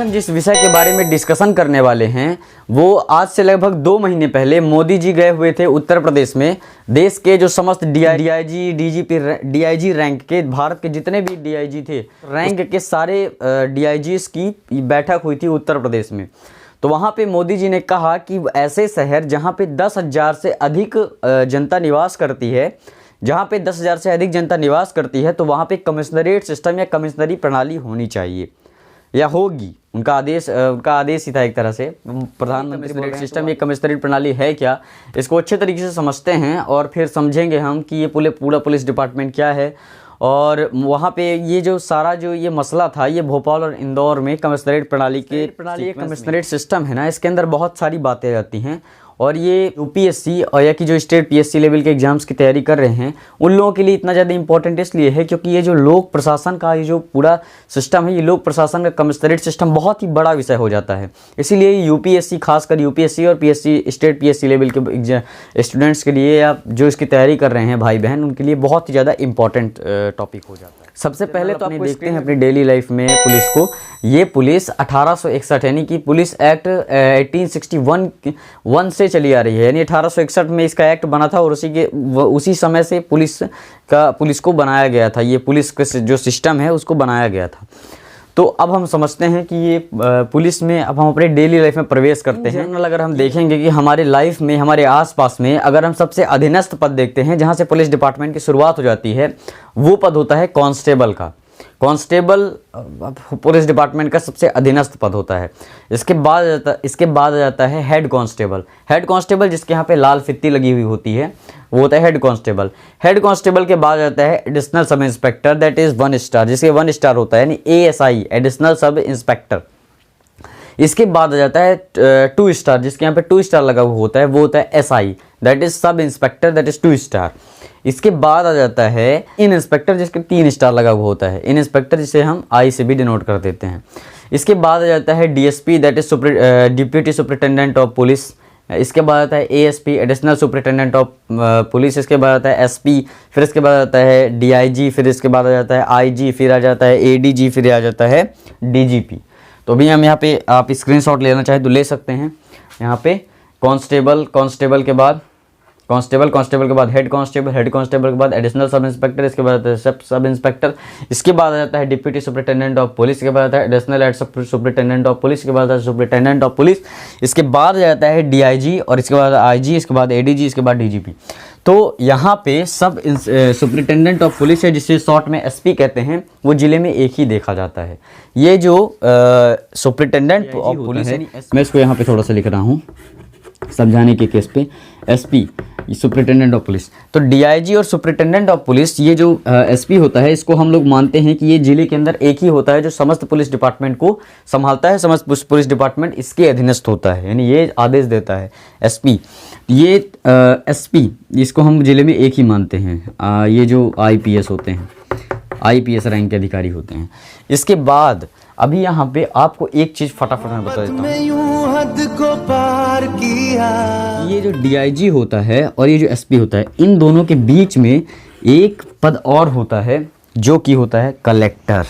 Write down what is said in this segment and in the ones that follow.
हम जिस विषय के बारे में डिस्कशन करने वाले हैं वो आज से लगभग 2 महीने पहले मोदी जी गए हुए थे उत्तर प्रदेश में। देश के जो समस्त डीआईजी, डीजीपी, डीआईजी रैंक के, भारत के जितने भी डीआईजी थे रैंक के सारे डीआईजीज की बैठक हुई थी उत्तर प्रदेश में। तो वहाँ पे मोदी जी ने कहा कि ऐसे शहर जहाँ पे 10,000 से अधिक जनता निवास करती है, जहाँ पे 10,000 से अधिक जनता निवास करती है, तो वहाँ पे कमिश्नरेट सिस्टम या कमिश्नरी प्रणाली होनी चाहिए या होगी। उनका आदेश ही था एक तरह से। प्रधानमंत्री बोल रहे हैं सिस्टम ये कमिश्नरेट प्रणाली है क्या, इसको अच्छे तरीके से समझते हैं और फिर समझेंगे हम कि ये पूरा पुलिस डिपार्टमेंट क्या है। और वहाँ पे ये जो सारा जो ये मसला था, ये भोपाल और इंदौर में कमिश्नरेट प्रणाली कमिश्नरेट सिस्टम है ना, इसके अंदर बहुत सारी बातें आती हैं। और ये यूपीएससी और या कि जो स्टेट पीएससी लेवल के एग्जाम्स की तैयारी कर रहे हैं उन लोगों के लिए इतना ज़्यादा इंपॉर्टेंट इसलिए है क्योंकि ये जो लोक प्रशासन का ये जो पूरा सिस्टम है, ये लोक प्रशासन का कमिश्नरेट सिस्टम बहुत ही बड़ा विषय हो जाता है। इसीलिए यूपीएससी, खासकर यूपीएससी और पीएससी, स्टेट पीएससी लेवल के स्टूडेंट्स के लिए या जो इसकी तैयारी कर रहे हैं भाई बहन, उनके लिए बहुत ही ज़्यादा इंपॉर्टेंट टॉपिक हो जाता है। सबसे पहले तो आप देखते हैं अपनी डेली लाइफ में पुलिस को। ये पुलिस 1861 यानी कि पुलिस एक्ट 1861 से चली आ रही है, यानी 1861 में इसका एक्ट बना था और उसी समय से पुलिस को बनाया गया था। ये पुलिस का जो सिस्टम है उसको बनाया गया था। तो अब हम समझते हैं कि ये पुलिस में अब हम अपने डेली लाइफ में प्रवेश करते हैं। अगर हम देखेंगे कि हमारे लाइफ में, हमारे आसपास में अगर हम सबसे अधीनस्थ पद देखते हैं जहाँ से पुलिस डिपार्टमेंट की शुरुआत हो जाती है, वो पद होता है कांस्टेबल का। कांस्टेबल पुलिस डिपार्टमेंट का सबसे अधीनस्थ पद होता है। इसके बाद आ जाता है हेड कांस्टेबल। हेड कांस्टेबल जिसके यहाँ पे लाल फित्ती लगी हुई होती है वो होता है हेड कांस्टेबल। हेड कांस्टेबल के बाद आता है additional sub inspector, that is 1 star, जिसके 1 स्टार होता है, यानी एएसआई, एडिशनल सब इंस्पेक्टर। इसके बाद आ जाता है 2 स्टार, जिसके यहाँ पे 2 स्टार लगा हुआ होता है, वो होता है SI, that is sub inspector, that is 2 star. इसके बाद आ जाता है इन इंस्पेक्टर, जिसके 3 स्टार लगा हुआ होता है, इन इंस्पेक्टर, जिसे हम आई से भी डिनोट कर देते हैं। इसके बाद आ जाता है DSP, that is deputy superintendent of police. इसके बाद आता है ASP, additional superintendent of police. इसके बाद आता है एसपी, फिर इसके बाद आता है डीआईजी, फिर इसके बाद आ जाता है आईजी, फिर आ जाता है एडीजी, फिर आ जाता है डीजीपी। तो अभी हम यहाँ पे आप स्क्रीनशॉट लेना चाहें तो ले सकते हैं। यहाँ पे कांस्टेबल के बाद कांस्टेबल के बाद हेड कांस्टेबल के बाद एडिशनल सब इंस्पेक्टर, इसके बाद आता है सब इंस्पेक्टर। इसके बाद आ जाता है डिप्यूटी सुपरिटेंडेंट ऑफ पुलिस, इसके बाद आता है additional head superintendent of police, इसके बाद आता है सुपरिटेंडेंट ऑफ पुलिस। इसके बाद आ जाता है डीआईजी, और इसके बाद आईजी, इसके बाद एडीजी, इसके बाद डीजीपी। तो यहाँ पे सब सुपरिटेंडेंट ऑफ पुलिस है, जिसे शॉर्ट में एसपी कहते हैं, वो जिले में एक ही देखा जाता है। ये जो सुपरिटेंडेंट ऑफ पुलिस है, मैं इसको यहाँ पे थोड़ा सा लिख रहा हूँ समझाने के केस पे, एसपी सुपरिटेंडेंट ऑफ पुलिस। तो डीआईजी और सुपरिटेंडेंट ऑफ पुलिस, ये जो एसपी होता है, इसको हम लोग मानते हैं कि ये जिले के अंदर एक ही होता है जो समस्त पुलिस डिपार्टमेंट को संभालता है। समस्त पुलिस डिपार्टमेंट इसके अधीनस्थ होता है, यानी ये आदेश देता है एसपी। ये एसपी, इसको हम जिले में एक ही मानते हैं। ये जो आईपीएस होते हैं, आईपीएस रैंक के अधिकारी होते हैं। इसके बाद अभी यहाँ पे आपको एक चीज़ फटाफट मैं बता देता हूँ। हद को पार किया। ये जो डीआईजी होता है और ये जो एसपी होता है, इन दोनों के बीच में एक पद और होता है जो कि होता है कलेक्टर।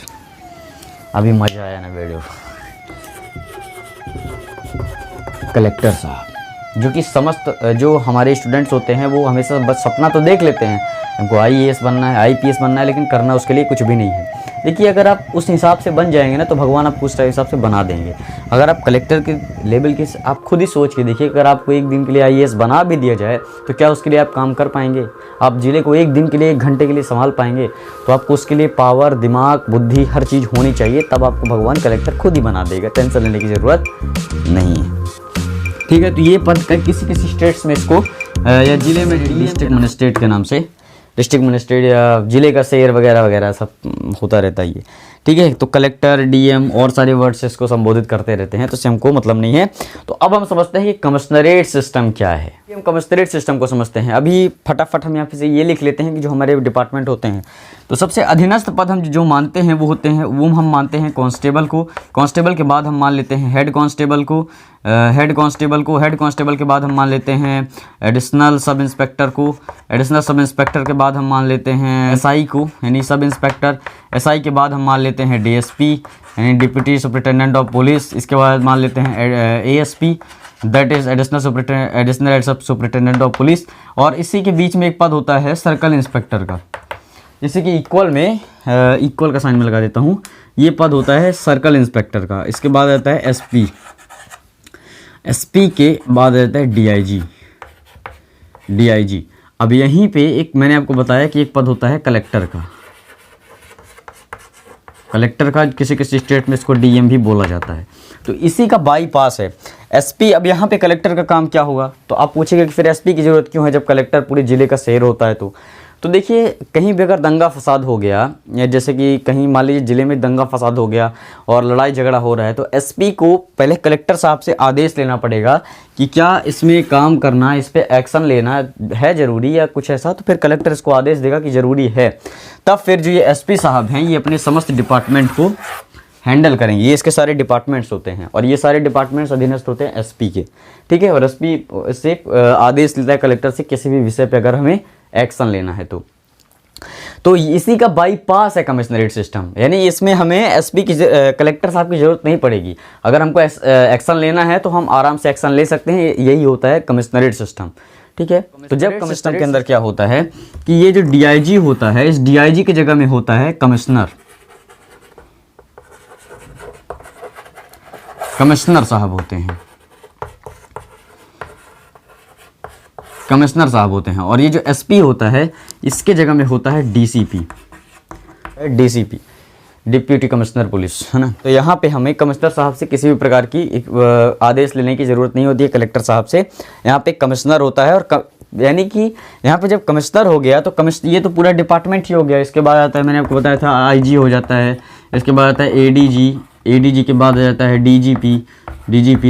अभी मजा आया ना वीडियो। कलेक्टर साहब, जो कि समस्त जो हमारे स्टूडेंट्स होते हैं वो हमेशा बस सपना तो देख लेते हैं, हमको आईएएस बनना है, आईपीएस बनना है, लेकिन करना उसके लिए कुछ भी नहीं है। देखिए, अगर आप उस हिसाब से बन जाएंगे ना तो भगवान आपको उस हिसाब से बना देंगे। अगर आप कलेक्टर के लेवल के, आप खुद ही सोच के देखिए, अगर आपको एक दिन के लिए आईएएस बना भी दिया जाए तो क्या उसके लिए आप काम कर पाएंगे? आप जिले को एक दिन के लिए, 1 घंटे के लिए संभाल पाएंगे? तो आपको उसके लिए पावर, दिमाग, बुद्धि, हर चीज़ होनी चाहिए, तब आपको भगवान कलेक्टर खुद ही बना देगा। टेंशन लेने की ज़रूरत नहीं है, ठीक है। तो ये पद किसी स्टेट्स में इसको या जिले में डिस्ट्रिक्ट मजिस्ट्रेट के नाम से, डिस्ट्रिक्ट मजिस्ट्रेट या जिले का शेर वगैरह वगैरह सब होता रहता है ये, ठीक है। तो कलेक्टर, डीएम और सारे वर्ड से इसको संबोधित करते रहते हैं, तो इससे हमको मतलब नहीं है। तो अब हम समझते हैं कि कमिश्नरेट सिस्टम क्या है। हम कमिश्नरेट सिस्टम को समझते हैं। अभी फटाफट हम यहाँ पे से ये लिख लेते हैं कि जो हमारे डिपार्टमेंट होते हैं, तो सबसे अधीनस्थ पद हम जो मानते हैं वो होते हैं, वो हम मानते हैं कांस्टेबल को। कांस्टेबल के बाद हम मान लेते हैं हेड कांस्टेबल को। हेड कांस्टेबल के बाद हम मान लेते हैं एडिशनल सब इंस्पेक्टर को। एडिशनल सब इंस्पेक्टर के बाद हम मान लेते हैं एसआई को, यानी सब इंस्पेक्टर। SI के बाद हम मान लेते हैं DSP यानी डिप्टी सुपरिटेंडेंट ऑफ पुलिस। इसके बाद मान लेते हैं ASP, दैट इज एडिशनल सब सुपरिटेंडेंट ऑफ पुलिस। और इसी के बीच में एक पद होता है सर्कल इंस्पेक्टर का, जैसे कि इक्वल में इक्वल का साइन में लगा देता हूँ, ये पद होता है सर्कल इंस्पेक्टर का। इसके बाद आता है SP, SP के बाद आता है DIG। अब यहीं पे एक मैंने आपको बताया कि एक पद होता है कलेक्टर का। कलेक्टर का किसी किसी स्टेट में इसको DM भी बोला जाता है। तो इसी का बाईपास है SP। अब यहाँ पे कलेक्टर का काम क्या होगा, तो आप पूछेंगे कि फिर SP की ज़रूरत क्यों है जब कलेक्टर पूरे ज़िले का शहर होता है। तो देखिए, कहीं भी अगर दंगा फसाद हो गया, या जैसे कि कहीं मान लीजिए ज़िले में दंगा फसाद हो गया और लड़ाई झगड़ा हो रहा है, तो SP को पहले कलेक्टर साहब से आदेश लेना पड़ेगा कि क्या इसमें काम करना, इस पर एक्शन लेना है ज़रूरी या कुछ ऐसा। तो फिर कलेक्टर इसको आदेश देगा कि ज़रूरी है, तब फिर जो ये SP साहब हैं ये अपने समस्त डिपार्टमेंट को हैंडल करेंगे। ये इसके सारे डिपार्टमेंट्स होते हैं और ये सारे डिपार्टमेंट्स अधीनस्थ होते हैं SP के, ठीक है। और SP से आदेश लेता है कलेक्टर से किसी भी विषय पे अगर हमें एक्शन लेना है तो इसी का बाईपास है कमिश्नरेट सिस्टम। यानी इसमें हमें SP की कलेक्टर साहब की ज़रूरत नहीं पड़ेगी। अगर हमको एक्शन लेना है तो हम आराम से एक्शन ले सकते हैं। यही होता है कमिश्नरेट सिस्टम, ठीक है। तो जब कमिश्नर के अंदर क्या होता है कि ये जो DIG होता है, इस DIG की जगह में होता है कमिश्नर साहब होते हैं, कमिश्नर साहब होते हैं। और ये जो SP होता है इसके जगह में होता है DCP, डिप्टी कमिश्नर पुलिस, है ना। तो यहाँ पे हमें कमिश्नर साहब से किसी भी प्रकार की आदेश लेने की ज़रूरत नहीं होती है। कलेक्टर साहब से यहाँ पे कमिश्नर होता है। और यानी कि यहाँ पे जब कमिश्नर हो गया तो ये तो पूरा डिपार्टमेंट ही हो गया। इसके बाद आता है, मैंने आपको बताया था, IG हो जाता है। इसके बाद आता है ADG के बाद आ जाता है DGP।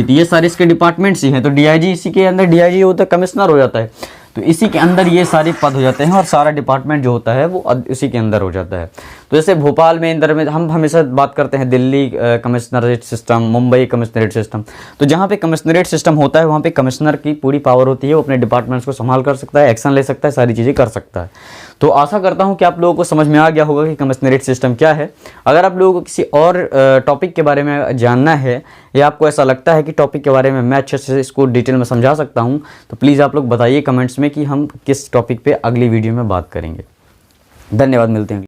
तो ये सारे इसके डिपार्टमेंट्स ही हैं। तो DIG इसी के अंदर DIG होता है, कमिश्नर हो जाता है। तो इसी के अंदर ये सारे पद हो जाते हैं और सारा डिपार्टमेंट जो होता है वो इसी के अंदर हो जाता है। तो जैसे भोपाल में इंदौर में हम हमेशा बात करते हैं Delhi commissionerate system, Mumbai commissionerate system. तो जहाँ पे कमिश्नरेट सिस्टम होता है वहाँ पे कमिश्नर की पूरी पावर होती है, वो अपने डिपार्टमेंट्स को संभाल कर सकता है, एक्शन ले सकता है, सारी चीज़ें कर सकता है। तो आशा करता हूँ कि आप लोगों को समझ में आ गया होगा कि कमिश्नरेट सिस्टम क्या है। अगर आप लोगों को किसी और टॉपिक के बारे में जानना है या आपको ऐसा लगता है कि टॉपिक के बारे में मैं अच्छे से इसको डिटेल में समझा सकता हूँ, तो प्लीज़ आप लोग बताइए कमेंट्स में कि हम किस टॉपिक पे अगली वीडियो में बात करेंगे। धन्यवाद, मिलते हैं।